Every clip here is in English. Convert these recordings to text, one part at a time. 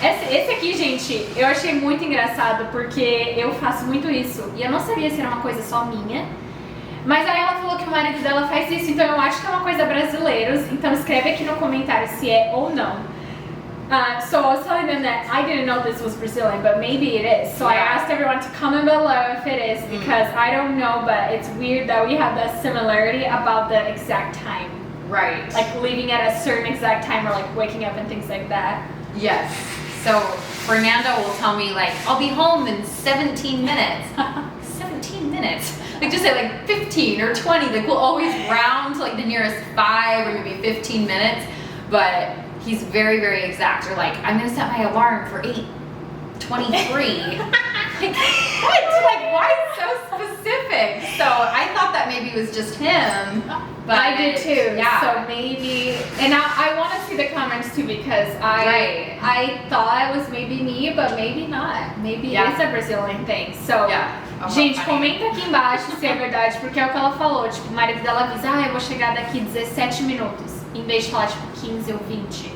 Esse aqui, gente, eu achei muito engraçado porque eu faço muito isso. E eu não sabia se era uma coisa só minha. Mas aí ela falou que o marido dela faz isso, então eu acho que é uma coisa brasileiros. Então escreve aqui no comentário se é ou não. So I was telling them that I didn't know this was Brazilian, but maybe it is. So I asked everyone to comment below if it is, because I don't know, but it's weird that we have that similarity about the exact time. Right. Like leaving at a certain exact time or like waking up and things like that. Yes. So Fernando will tell me like, I'll be home in 17 minutes. 17 minutes? Like just say like 15 or 20. Like we'll always round to like the nearest 5 or maybe 15 minutes. But he's very, very exact. Or like, I'm gonna set my alarm for 8:23. Like, what? Like, why so specific? So I thought that maybe it was just him. But I did too. Yeah. So maybe, and I want to see the comments too, because I thought it was maybe me, but maybe not. Maybe it's a Brazilian thing. So, gente, comenta aqui embaixo se é verdade, porque é o que ela falou. Tipo, o marido dela avisa, eu vou chegar daqui 17 minutos, em vez de falar tipo 15 ou 20.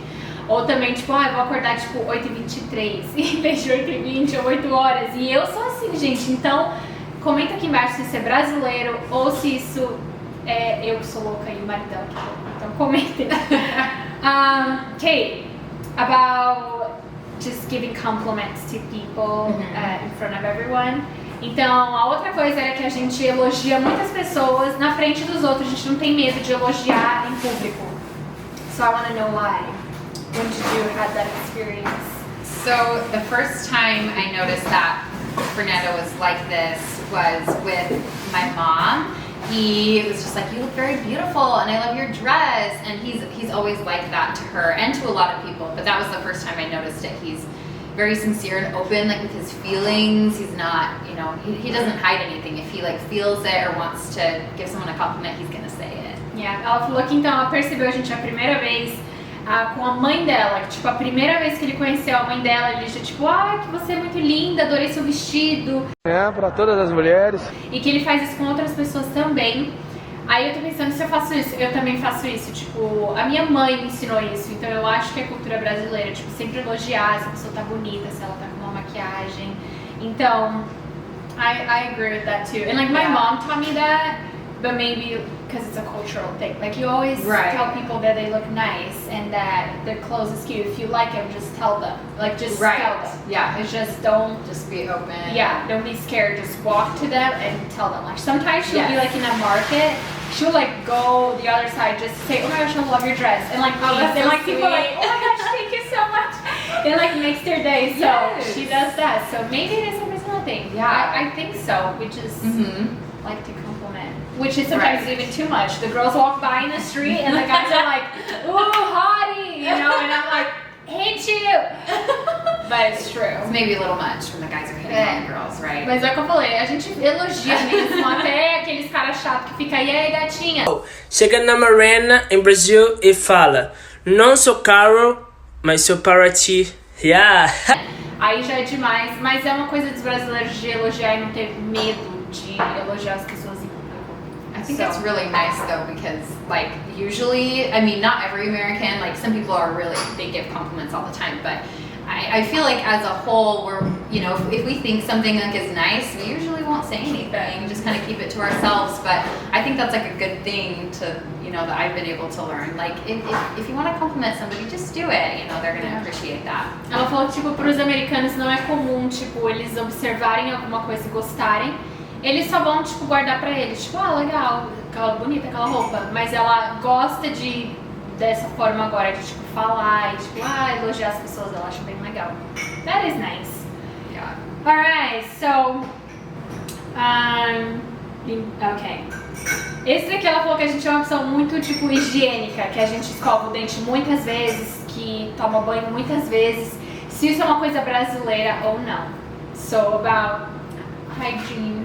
Ou também, tipo, eu vou acordar tipo 8h23, em vez de 8h20 ou 8 horas. E eu sou assim, gente. Então, comenta aqui embaixo se isso é brasileiro ou se isso é eu que sou louca e o marido dela que é louco. Então, comentem. Okay, about just giving compliments to people in front of everyone. Então, a outra coisa é que a gente elogia muitas pessoas na frente dos outros. A gente não tem medo de elogiar em público. So I want to know why. When did you have that experience? So the first time I noticed that Fernando was like this was with my mom. He was just like, you look very beautiful and I love your dress. And he's always like that to her and to a lot of people. But that was the first time I noticed it. He's very sincere and open, like with his feelings. He's not, you know, he doesn't hide anything. If he like feels it or wants to give someone a compliment, he's gonna say it. Yeah, ela falou que então ela percebeu, gente, a primeira vez com a mãe dela, que tipo, a primeira vez que ele conheceu a mãe dela, ele disse tipo, que você é muito linda, adorei seu vestido. É, pra todas as mulheres. E que ele faz isso com outras pessoas também. Aí eu tô pensando, se eu faço isso, eu também faço isso, tipo, a minha mãe me ensinou isso, então eu acho que é cultura brasileira, tipo, sempre elogiar se a pessoa tá bonita, se ela tá com uma maquiagem. Então, I agree with that too. And like my mom taught me that, but maybe because it's a cultural thing. Like you always tell people that they look nice and that their clothes is cute. If you like them, just tell them. Like just tell them. Yeah. It's just don't be open. Yeah, don't be scared. Just walk to them and tell them. Like sometimes she'll be like in a market, she'll like go the other side just to say, oh my gosh, I love your dress. And like and like people are like, oh my gosh, thank you so much. It like makes their day. So she does that. So maybe it is a Brazilian thing. Yeah, I think so. We just like to compliment, which is sometimes even too much. The girls walk by in the street and the guys are like, ooh, hottie, you know, and I'm like, hate you. But it's true. It's maybe a little much when the guys are hitting on the girls, right? Mas é o que eu falei, a gente elogia mesmo, até aqueles caras chatos que ficam, e aí, gatinha? Chega na Marina, em Brasil, e fala, não sou caro, mas sou para ti. Yeah. Aí já é demais, mas é uma coisa dos brasileiros de elogiar e não ter medo de elogiar as pessoas em público. I think that's really nice though, because like usually, I mean not every American, like some people are really, they give compliments all the time, but I feel like as a whole we're, you know, if we think something like is nice, we usually won't say anything, just kind of keep it to ourselves. But I think that's like a good thing to, you know, that I've been able to learn. Like if you want to compliment somebody, just do it, you know, they're going to appreciate that. Ela falou que tipo, pros americanos não é comum, tipo, eles observarem alguma coisa e gostarem. Eles só vão, tipo, guardar pra eles, tipo, legal, aquela bonita, aquela roupa. Mas ela gosta dessa forma agora, de, tipo, falar e, tipo, elogiar as pessoas, ela acha bem legal. That is nice. Yeah. Alright, so, ok. Esse daqui ela falou que a gente é uma pessoa muito, tipo, higiênica, que a gente escova o dente muitas vezes, que toma banho muitas vezes. Se isso é uma coisa brasileira ou não. So, about hygiene.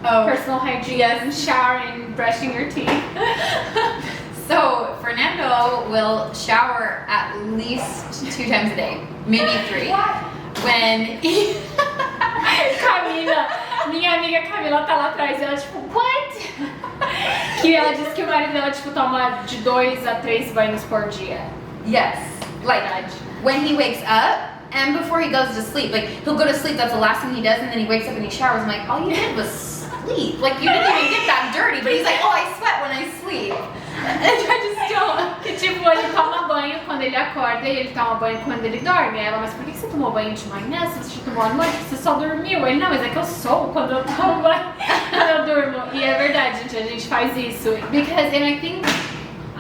Personal hygiene, and showering, brushing your teeth. So Fernando will shower at least 2 times a day, maybe 3. What? When Camila, minha amiga Camila tá lá atrás e ela tipo, what? Que ela disse que o marido dela tipo toma de 2 a 3 banhos por dia. Yes, like when he wakes up and before he goes to sleep. Like, he'll go to sleep, that's the last thing he does, and then he wakes up and he showers. I'm like, all you did was sleep. Like, you didn't even get that dirty. But he's like, oh, I sweat when I sleep. And I just don't. Que tipo, ele toma banho quando ele acorda e ele toma banho quando ele dorme. Ela, mas por que você tomou banho de manhã? Você tomou à noite? Você só dormiu? Ele, não, mas é que eu sou quando eu tomo banho, quando eu durmo. E é verdade, gente, a gente faz isso. Because, and I think,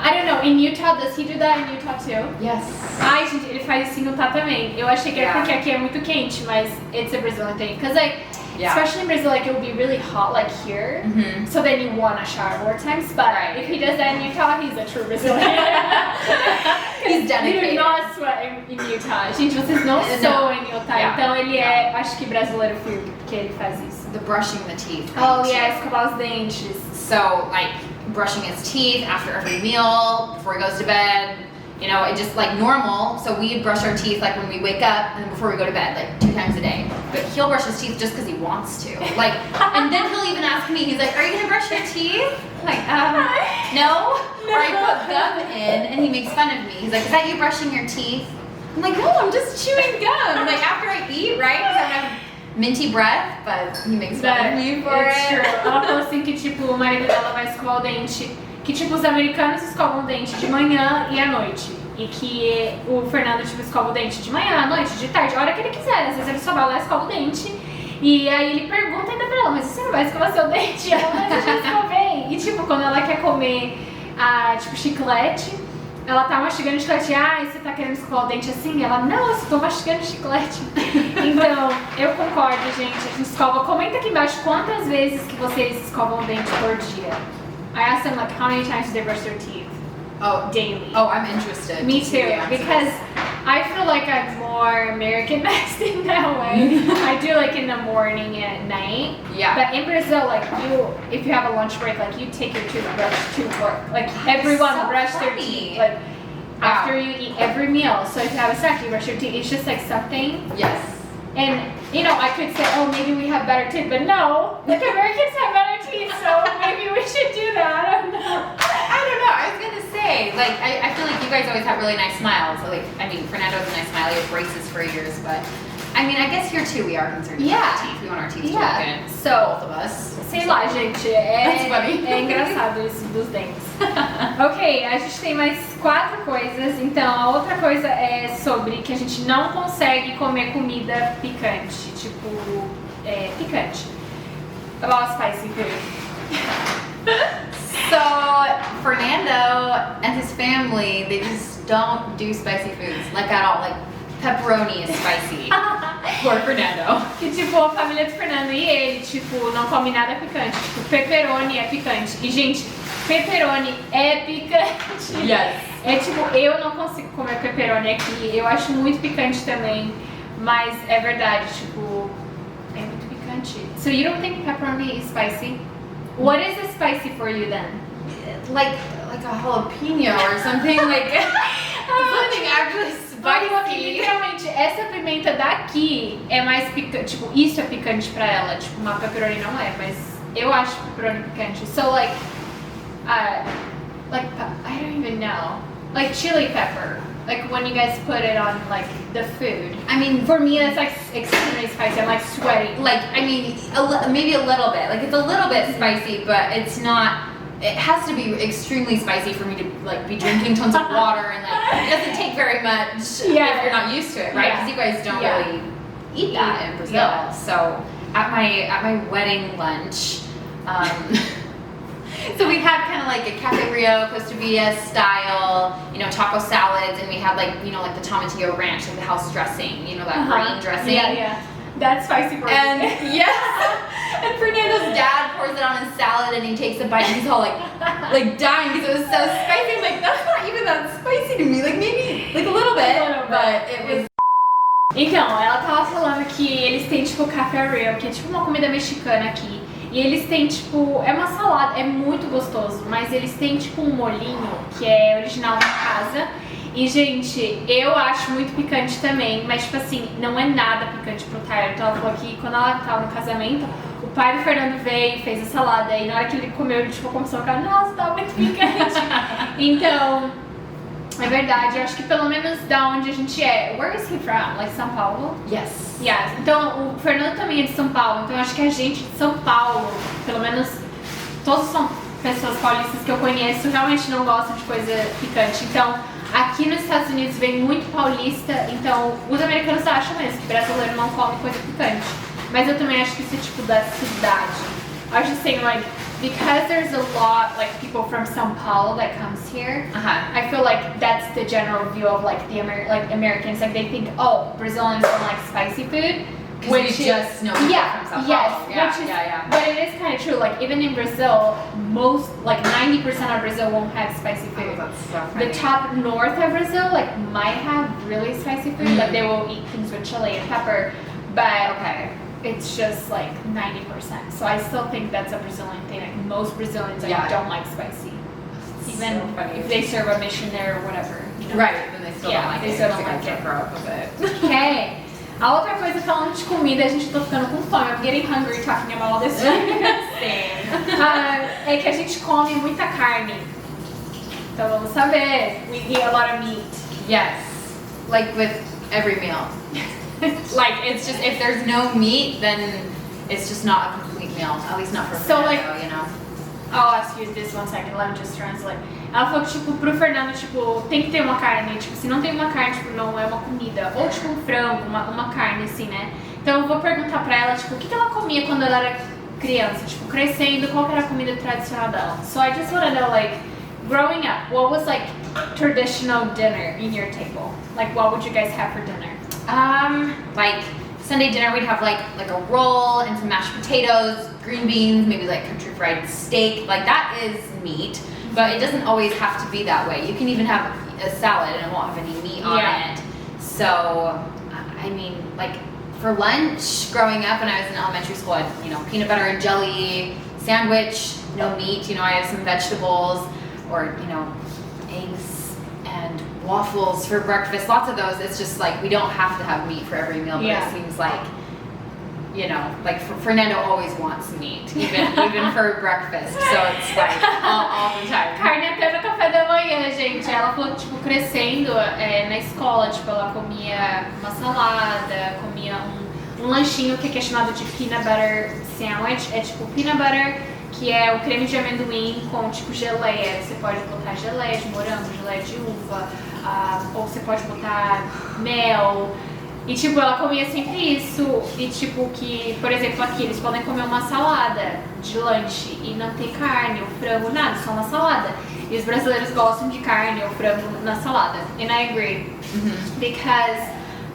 I don't know, in Utah, does he do that in Utah too? Yes. Ai, gente, ele faz isso em Utah também. Eu achei que era porque aqui é muito quente, mas it's a Brazilian thing. Because, like, especially in Brazil, like, it would be really hot, like, here. So then you want to shower more times. But if he does that in Utah, he's a true Brazilian. He's dedicated. You do not sweat in Utah. Gente, vocês não são em Utah. Então, ele é, acho que brasileiro filho, porque ele faz isso. The brushing the teeth. Oh, yeah, escovar os dentes. So, like, brushing his teeth after every meal, before he goes to bed, you know, it just like normal. So we brush our teeth like when we wake up and then before we go to bed, like 2 times a day. But he'll brush his teeth just because he wants to. Like, and then he'll even ask me, he's like, are you gonna brush your teeth? I'm like, no. Or I put gum in and he makes fun of me. He's like, is that you brushing your teeth? I'm like, no, I'm just chewing gum. Like after I eat, right? Because I have minty breath, but he makes fun of me for it. True. Ela falou assim que tipo, o marido dela vai escovar o dente, que tipo, os americanos escovam o dente de manhã e à noite. E que o Fernando tipo, escova o dente de manhã, à noite, de tarde, a hora que ele quiser. Às vezes ele só vai lá e escova o dente. E aí ele pergunta ainda pra ela, mas você não vai escovar seu dente? Ela, mas eu já escovei. E tipo, quando ela quer comer tipo, chiclete, ela tá mastigando chiclete, você tá querendo escovar o dente assim? Ela, não, eu só tô mastigando chiclete. Então, eu concordo, gente, a gente escova. Comenta aqui embaixo quantas vezes que vocês escovam o dente por dia. I asked them like, how many times do they brush their teeth? Oh, daily. Oh, I'm interested. Me too, because I feel like I'm more Americanized in that way. I do like in the morning and at night. Yeah. But in Brazil, like if you have a lunch break, like you take your toothbrush to work. Like everyone so brush their funny. teeth. Like after you eat every meal. So if you have a snack, you brush your teeth. It's just like something. Yes. And you know, I could say, oh, maybe we have better teeth, but no, like Americans have better teeth, so maybe we should do that. I don't know. I don't know. I was gonna say, like, I feel like you guys always have really nice smiles. So, like, I mean, Fernando has a nice smile. He has braces for years, but I mean, I guess here too we are concerned about our teeth. We want our teeth to look good. So, both of us. Sei lá, gente, é engraçado isso dos dentes. Ok, a gente tem mais 4 coisas. Então, a outra coisa é sobre que a gente não consegue comer comida picante. Tipo, picante. About spicy food. So, Fernando and his family, they just don't do spicy foods, like at all. Like, pepperoni is spicy. Poor Fernando. Que tipo, a família do Fernando e ele, tipo, não come nada picante. Tipo, pepperoni é picante. E, gente, pepperoni é picante. Yes. É tipo, eu não consigo comer pepperoni aqui. Eu acho muito picante também. Mas é verdade, tipo, é muito picante. So you don't think pepperoni is spicy? What is spicy for you then? Like a jalapeno or something, like something actually spicy. Literalmente, essa pimenta daqui é mais picante. Tipo, isso é picante pra ela. Tipo, uma pepperoni não é, mas eu acho pepperoni picante. So like I don't even know. Like chili pepper. Like when you guys put it on like the food. I mean, for me it's like extremely spicy. I'm like sweating. Like, I mean, maybe a little bit. Like it's a little bit spicy, but it's not. It has to be extremely spicy for me to like be drinking tons of water and like it doesn't take very much if you're not used to it, right? Because you guys don't really eat that in Brazil. Yeah. So at my wedding lunch, so we had kind of like a Cafe Rio, Costa Villa style, you know, taco salads, and we had like, you know, like the tomatillo ranch, like the house dressing, you know, that green dressing. Yeah. That's spicy for me. And yes. And Fernando's dad pours it on his salad and he takes a bite and he's all like dying because it was so spicy. I'm like, that's not even that spicy to me. Like maybe like a little bit, but it was. Então, ela tava falando que eles têm tipo Café Rio, que é tipo uma comida mexicana aqui. E eles têm tipo, é uma salada, é muito gostoso, mas eles têm tipo um molhinho que é original da casa. E, gente, eu acho muito picante também, mas, tipo assim, não é nada picante pro Tyler. Então, ela falou que quando ela tava no casamento, o pai do Fernando veio e fez a salada. E na hora que ele comeu, ele, tipo, começou a ficar, nossa, tá muito picante. Então, É verdade, eu acho que pelo menos da onde a gente é. Where is he from? Like São Paulo? Yes. Yes. Então o Fernando também é de São Paulo, então eu acho que a gente de São Paulo, pelo menos todos são pessoas paulistas que eu conheço, realmente não gostam de coisa picante. Então aqui nos Estados Unidos vem muito paulista, então os americanos acham mesmo que brasileiro não come coisa picante. Mas eu também acho que isso é tipo da cidade. I was just saying like, because there's a lot like people from São Paulo that comes here, I feel like that's the general view of like the Americans. Like they think, oh, Brazilians don't like spicy food, which just know people from São Paulo. But it is kind of true. Like even in Brazil, most like 90% of Brazil won't have spicy food. Oh, that's so funny. The top north of Brazil like might have really spicy food. Like they will eat things with chili and pepper, but it's just like 90%. So I still think that's a Brazilian thing. Like most Brazilians don't like spicy. Even so funny. if they serve a mission there or whatever. You know? Right, then they still don't like they it. still don't like it. Grow up with it. Okay. A outra coisa falando de comida, a gente tá ficando com fome. I'm getting hungry talking about all this thing. É que a gente come muita carne. Então vamos saber. We eat a lot of meat. Yes. Like with every meal. Like it's just if there's no meat, then it's just not a complete meal. At least not for So, Fernando, like, you know. I'll ask you this one second, let me just translate. Ela falou que, tipo, pro Fernando, tipo, tem que ter uma carne. Tipo, se não tem uma carne, tipo, não é uma comida. Ou, tipo, um frango, uma carne, assim, né? Então eu vou perguntar pra ela, tipo, o que ela comia quando ela era criança? Tipo, crescendo, qual que era a comida tradicional dela? So I just wanna know, like, growing up, what was, like, traditional dinner in your table? Like, what would you guys have for dinner? Like Sunday dinner, we'd have like a roll and some mashed potatoes, green beans, maybe like country fried steak. Like that is meat, but it doesn't always have to be that way. You can even have a salad and it won't have any meat on it. So, I mean, like for lunch, growing up when I was in elementary school, I had, you know, peanut butter and jelly sandwich, no meat. You know, I have some vegetables or, you know, eggs and waffles for breakfast, lots of those. It's just like we don't have to have meat for every meal, but it seems like, you know, like Fernando always wants meat, even for breakfast, so it's like all the time. Carne até no café da manhã, gente. Ela falou que, tipo, crescendo na escola, tipo, ela comia uma salada, comia um lanchinho que é chamado de peanut butter sandwich. É tipo peanut butter, que é o creme de amendoim com tipo geleia. Você pode botar geleia de morango, geleia de uva, ou você pode botar mel. E tipo, ela comia sempre isso. E tipo, que, por exemplo, aqui eles podem comer uma salada de lanche e não ter carne ou frango, nada, só uma salada. E os brasileiros gostam de carne ou frango na salada. And I agree. Because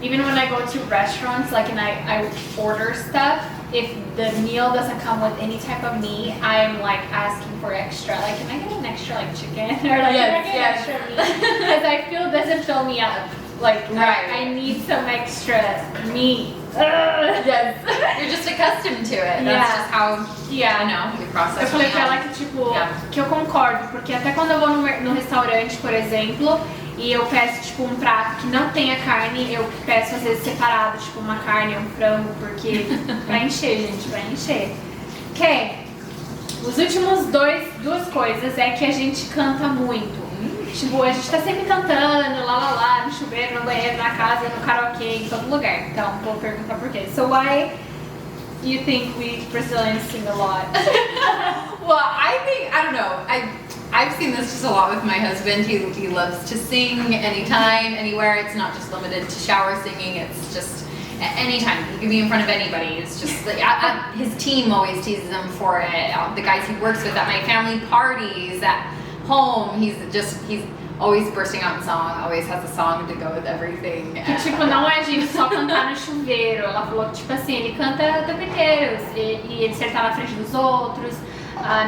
even when I go to restaurants, like, and I order stuff, if the meal doesn't come with any type of meat, I'm like asking for extra. Like, can I get an extra like chicken? Or like, can I get extra meat? Because I feel it doesn't fill me up. Like, I need some extra meat. Yes. You're just accustomed to it. That's just how, you know, we process. Eu falei pra ela que, tipo, que eu concordo, porque até quando eu vou no restaurante, por exemplo, e eu peço, tipo, um prato que não tenha carne, eu peço às vezes separado, tipo, uma carne, um frango, porque pra encher, gente, pra encher. Ok, os últimos duas coisas é que a gente canta muito. Tipo, a gente tá sempre cantando, lá, no chuveiro, no banheiro, na casa, no karaokê, em todo lugar. Então, vou perguntar por quê. So why do you think we Brazilians sing a lot? Well, I don't know. I've seen this just a lot with my husband. He loves to sing anytime, anywhere. It's not just limited to shower singing. It's just anytime. He can be in front of anybody. It's just like his team always teases him for it. The guys he works with at my family parties, at home, he's always bursting out in song. Always has a song to go with everything. Que tipo, não é a gente só cantar no chuveiro. Ela falou que tipo assim, ele canta o tempo inteiro. E ele tá na frente dos outros.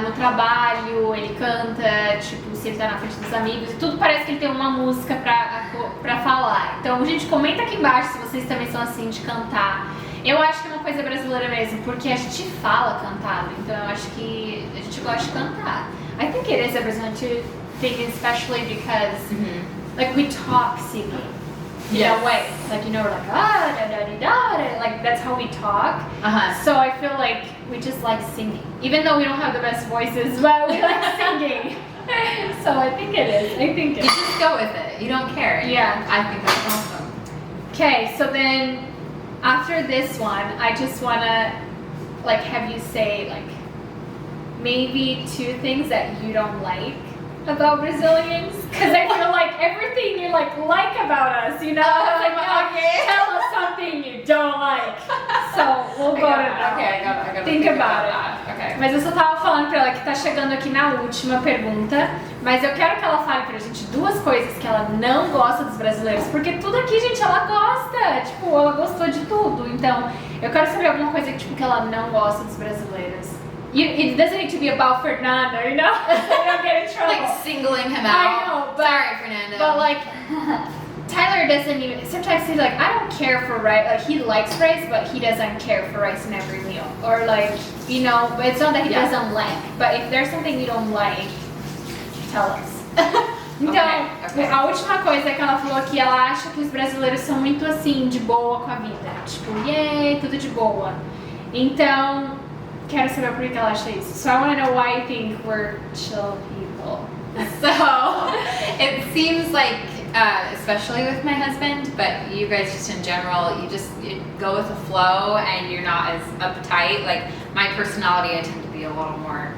No trabalho, ele canta, tipo, se ele tá na frente dos amigos, e tudo parece que ele tem uma música pra falar. Então, gente, comenta aqui embaixo se vocês também são assim de cantar. Eu acho que é uma coisa brasileira mesmo, porque a gente fala cantado, então eu acho que a gente gosta de cantar. I think it is a Brazilian thing, especially because, like, we talk singing. In a way, like, you know, we're like, da-da-da-da-da, like, that's how we talk. So I feel like we just like singing. Even though we don't have the best voices, but we like singing. So I think it is. I think You it is. just go with it. You don't care. Yeah. I think that's awesome. Okay, so then after this one, I just wanna like have you say like maybe 2 things that you don't like about Brazilians, because I feel like everything you like about us, you know? Like, okay. Tell us something you don't like. So we'll go to that. Okay, I gotta Think about that. Okay. Mas eu só tava falando pra ela que tá chegando aqui na última pergunta, mas eu quero que ela fale pra gente 2 coisas que ela não gosta dos brasileiros, porque tudo aqui, gente, ela gosta, tipo, ela gostou de tudo, então eu quero saber alguma coisa que, tipo, que ela não gosta dos brasileiros. It doesn't need to be about Fernando, you know? So you don't get in trouble. Like singling him out. I know, but, sorry, Fernando. But like, Tyler doesn't even, sometimes he's like, I don't care for rice, like he likes rice, but he doesn't care for rice in every meal. Or like, you know, but it's not that he doesn't like, but if there's something you don't like, tell us. Então, okay. A última coisa que ela falou que ela acha que os brasileiros são muito assim, de boa com a vida. Tipo, yay, tudo de boa. Então, quero saber por que ela acha isso. So I want to know why you think we're chill people. So, it seems like, especially with my husband, but you guys just in general, you go with the flow and you're not as uptight. Like, my personality, I tend to be a little more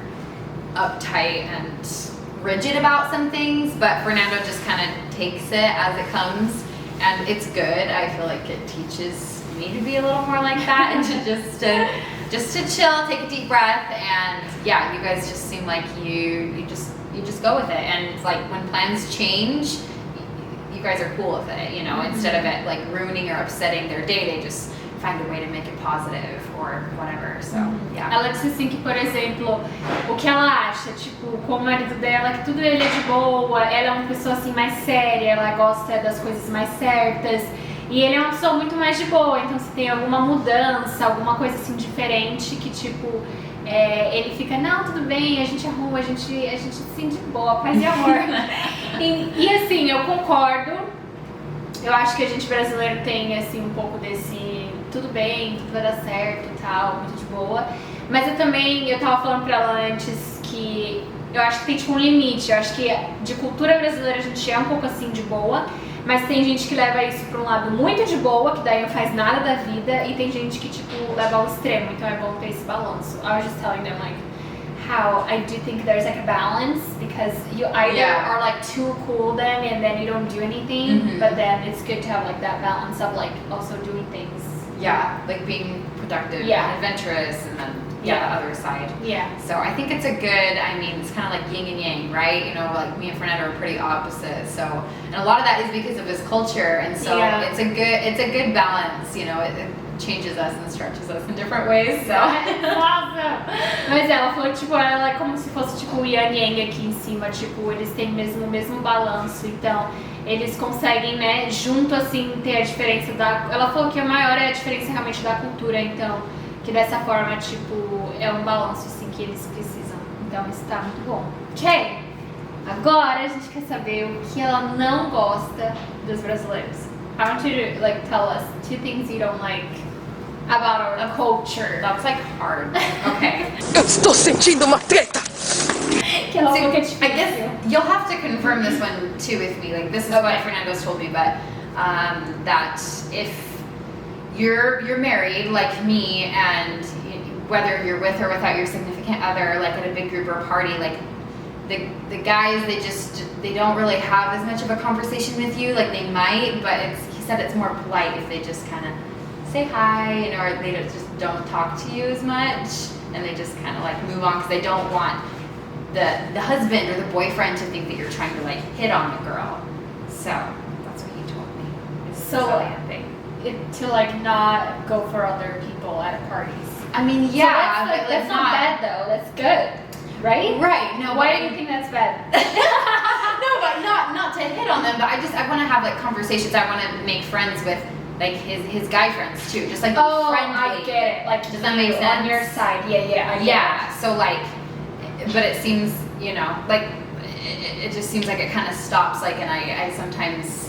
uptight and rigid about some things, but Fernando just kind of takes it as it comes, and it's good. I feel like it teaches me to be a little more like that and to just to chill, take a deep breath, and yeah, you guys just seem like you just go with it. And it's like when plans change, you guys are cool with it, you know, instead of it like ruining or upsetting their day, they just find a way to make it positive or whatever. So yeah. Ela disse assim que, por exemplo, o que ela acha, tipo, com o marido dela, que tudo ele é de boa, ela é uma pessoa assim mais séria, ela gosta das coisas mais certas, e ele é uma pessoa muito mais de boa. Então se tem alguma mudança, alguma coisa assim diferente, que tipo, ele fica, não, tudo bem, a gente arruma, a gente assim de boa, paz e amor. e assim, eu concordo. Eu acho que a gente brasileiro tem assim um pouco desse tudo bem, tudo vai dar certo e tal, muito de boa. Mas eu tava falando pra ela antes que eu acho que tem tipo um limite. Eu acho que de cultura brasileira a gente é um pouco assim de boa, mas tem gente que leva isso pra um lado muito de boa, que daí não faz nada da vida, e tem gente que tipo leva ao extremo, então é bom ter esse balanço. I was just telling them like how I do think there's like a balance, because you either are like too cool then and then you don't do anything, but then it's good to have like that balance of like also doing things. Yeah, like being productive and adventurous, and then the other side. Yeah. So I think it's a good, I mean, it's kind of like yin and yang, right? You know, like me and Fernando are pretty opposite. So, and a lot of that is because of his culture, and so it's a good balance. You know, it changes us and stretches us in different ways. So. Awesome. Mas ela falou que tipo, ela é como se fosse tipo o yin e yang aqui em cima, tipo, eles têm o mesmo balanço, então eles conseguem, né, junto assim ter a diferença da... Ela falou que a maior é a diferença realmente da cultura, então que dessa forma, tipo, é um balanço assim que eles precisam. Então isso tá muito bom. Ok? Agora a gente quer saber o que ela não gosta dos brasileiros. I want you to like tell us 2 things you don't like about our culture. That's like hard. Okay. Eu estou sentindo uma treta! Que ela falou que é I difícil. guess you'll have to confirm this one too with me. Like, this is what Fernando's told me, but that if you're married like me, and whether you're with or without your significant other, like at a big group or party, like the guys, they don't really have as much of a conversation with you. Like they might, but he said it's more polite if they just kind of say hi, you know, or they just don't talk to you as much, and they just kind of like move on because they don't want the husband or the boyfriend to think that you're trying to like hit on the girl. So that's what he told me. So to like not go for other people at parties. I mean, yeah, so that's not bad though. That's good, right? Right. No. Why do you think that's bad? No, but not to hit on them. But I want to have like conversations. I want to make friends with like his guy friends too. Just like friendly. I get it. Like, does that make sense? On your side, I get it. So like, but it seems, you know, like it just seems like it kind of stops. Like, and I sometimes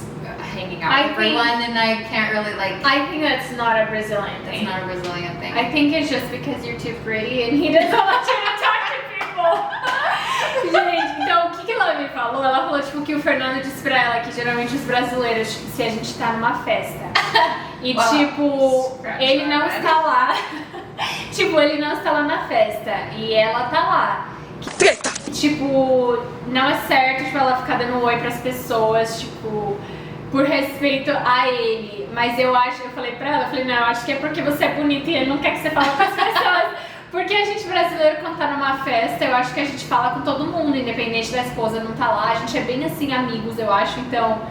hanging out with everyone, and I can't really like. I think that's not a Brazilian thing. It's not a Brazilian thing. I think it's just because you're too pretty and he doesn't want you to talk to people. Gente, então o que que ela me falou? Ela falou, tipo, que o Fernando disse pra ela que geralmente os brasileiros, tipo, se a gente tá numa festa e, tipo, ele não está lá. Tipo, ele não está lá na festa e ela tá lá. Treta! Tipo, não é certo, tipo, ela ficar dando oi pras pessoas, tipo, por respeito a ele. Mas eu falei pra ela, não, eu acho que é porque você é bonita e ele não quer que você fale com as pessoas. Porque a gente brasileiro, quando tá numa festa, eu acho que a gente fala com todo mundo, independente da esposa não tá lá. A gente é bem assim, amigos, eu acho, então...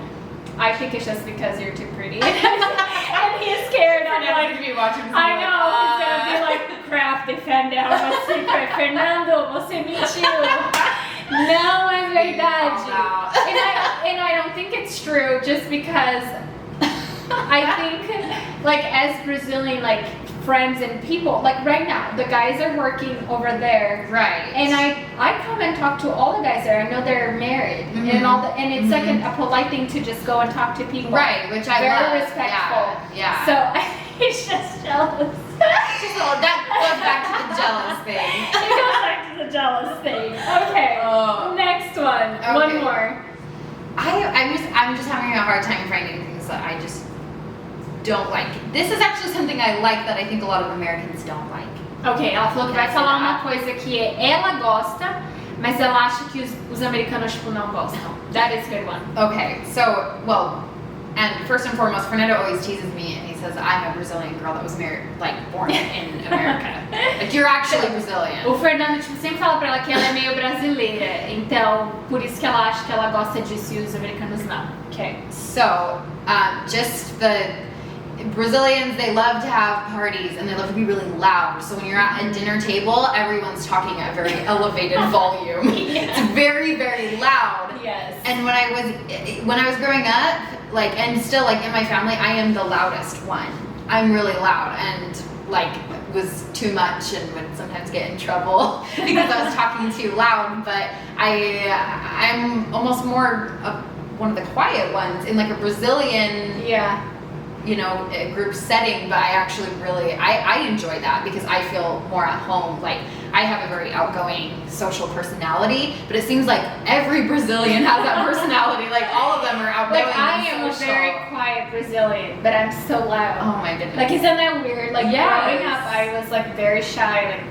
I think it's just because you're too pretty. And he's scared. I'm like, I know, he's gonna be like, crap, they found out my secret. Fernando, você mentiu. Não é verdade. And I don't think it's true just because I think, like, as Brazilian, like, friends and people, like right now, the guys are working over there. Right. And I come and talk to all the guys there. I know they're married and it's like a polite thing to just go and talk to people. Right, which I love. Very respectful. Yeah. So he's just jealous. That goes back to the jealous thing. It goes back to the jealous thing. Okay. Next one. Okay. One more. I'm just having a hard time finding things that I just don't like. This is actually something I like that I think a lot of Americans don't like. Ok, ela falou que vai falar uma coisa que ela gosta, mas ela acha que os americanos, tipo, não gostam. That is a good one. Okay, so, well, and first and foremost, Fernando always teases me and he says, I'm a Brazilian girl that was married, like, born in America. Like, you're actually Brazilian. O Fernando, tipo, sempre fala pra ela que ela é meio brasileira, então, por isso que ela acha que ela gosta disso e os americanos não. Okay. So, just the Brazilians, they love to have parties and they love to be really loud. So when you're at a dinner table, everyone's talking at a very elevated volume. It's very, very loud. Yes. And when I was growing up, like, and still, like, in my family, I am the loudest one. I'm really loud and, like, was too much and would sometimes get in trouble because I was talking too loud. But I'm almost more one of the quiet ones in, like, a Brazilian, you know, a group setting, but I actually really, I enjoy that because I feel more at home. Like, I have a very outgoing social personality, but it seems like every Brazilian has that personality. Like, all of them are outgoing. Like, I am a very quiet Brazilian, but I'm so loud. Oh my goodness. Like, isn't that weird? Like, growing up, I was, like, very shy,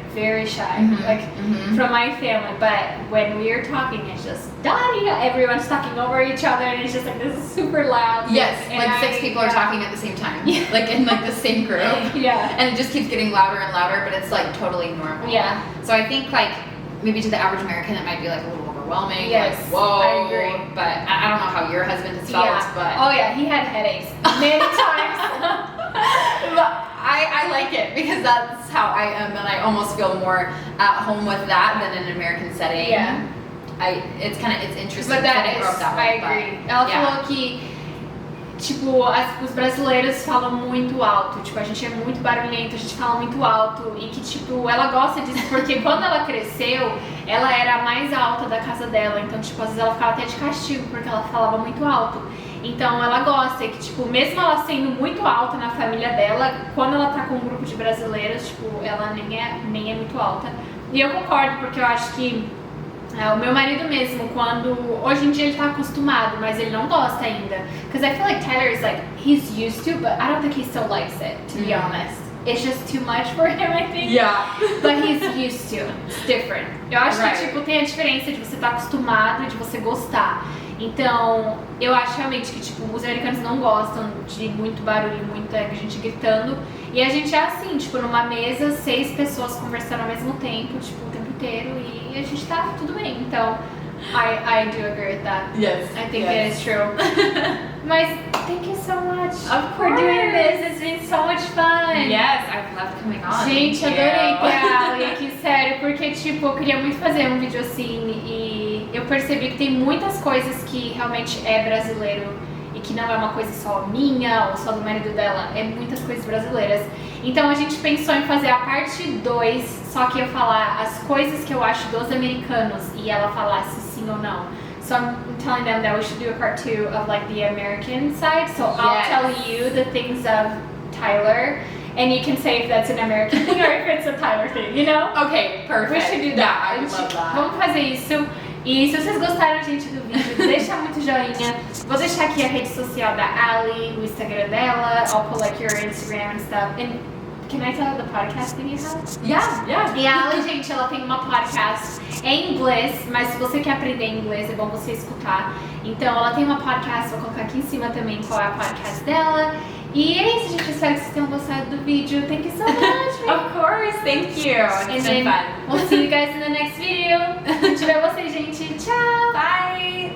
from my family. But when we are talking, it's just, everyone's talking over each other, and it's just, like, this is super loud. Yes, and like, 6 people are talking at the same time. Yeah. Like, in, like, the same group. Yeah. And it just keeps getting louder and louder, but it's, like, totally normal. Yeah. So I think, like, maybe to the average American, it might be, like, a little overwhelming. Yes, like, whoa. I agree. But I don't know how your husband has felt, but... Oh, yeah, he had headaches many times. But I like it because that's how I am, and I almost feel more at home with that than in an American setting. Yeah. It's interesting. But that I is, grew up that I way, agree. but, Ela yeah. falou que, tipo, os brasileiros falam muito alto, tipo, a gente é muito barulhento, a gente fala muito alto e que, tipo, ela gosta disso porque quando ela cresceu, ela era a mais alta da casa dela, então, tipo, às vezes ela ficava até de castigo porque ela falava muito alto. Então ela gosta que, tipo, mesmo ela sendo muito alta na família dela, quando ela tá com um grupo de brasileiros, tipo, ela nem é muito alta. E eu concordo, porque eu acho que o meu marido mesmo, hoje em dia ele tá acostumado, mas ele não gosta ainda. Because I feel like Tyler is like, he's used to, but I don't think he still likes it, to be honest. It's just too much for him, I think. Yeah. But he's used to. It's different. Eu acho que, tipo, tem a diferença de você estar acostumado e de você gostar. Então, eu acho realmente que, tipo, os americanos não gostam de muito barulho, muita gente gritando. E a gente é assim, tipo, numa mesa, 6 pessoas conversando ao mesmo tempo, tipo, o tempo inteiro. E a gente tá tudo bem. Então, I do agree with that. Yes. I think that is true. Mas, thank you so much for course. doing this. It's been so much fun. Yes, I've loved coming on. Gente, Thank adorei you. ter a Ali aqui, sério, porque, tipo, eu queria muito fazer um vídeo assim e eu percebi que tem muitas coisas que realmente é brasileiro e que não é uma coisa só minha ou só do marido dela, é muitas coisas brasileiras. Então a gente pensou em fazer a parte 2, só que eu falar as coisas que eu acho dos americanos e ela falasse sim ou não. So I'm telling them that we should do a part 2 of like the American side. So I'll tell you the things of Tyler, and you can say if that's an American thing or if it's a Tyler thing, you know? Okay, perfect. We should do that. Yeah, I would love that. Vamos fazer isso. E se vocês gostaram, gente, do vídeo, deixa muito joinha. Vou deixar aqui a rede social da Ali, o Instagram dela. I'll put like your Instagram and stuff. And can I tell the podcast that you have? Yeah. E a Ali, gente, ela tem uma podcast em inglês, mas se você quer aprender inglês, é bom você escutar. Então, ela tem uma podcast, vou colocar aqui em cima também qual é a podcast dela. E é isso, gente. Espero que vocês tenham gostado do vídeo. Thank you so much. Of course, thank you. It's been fun. We'll see you guys in the next video. A gente vê vocês, gente. Tchau. Bye.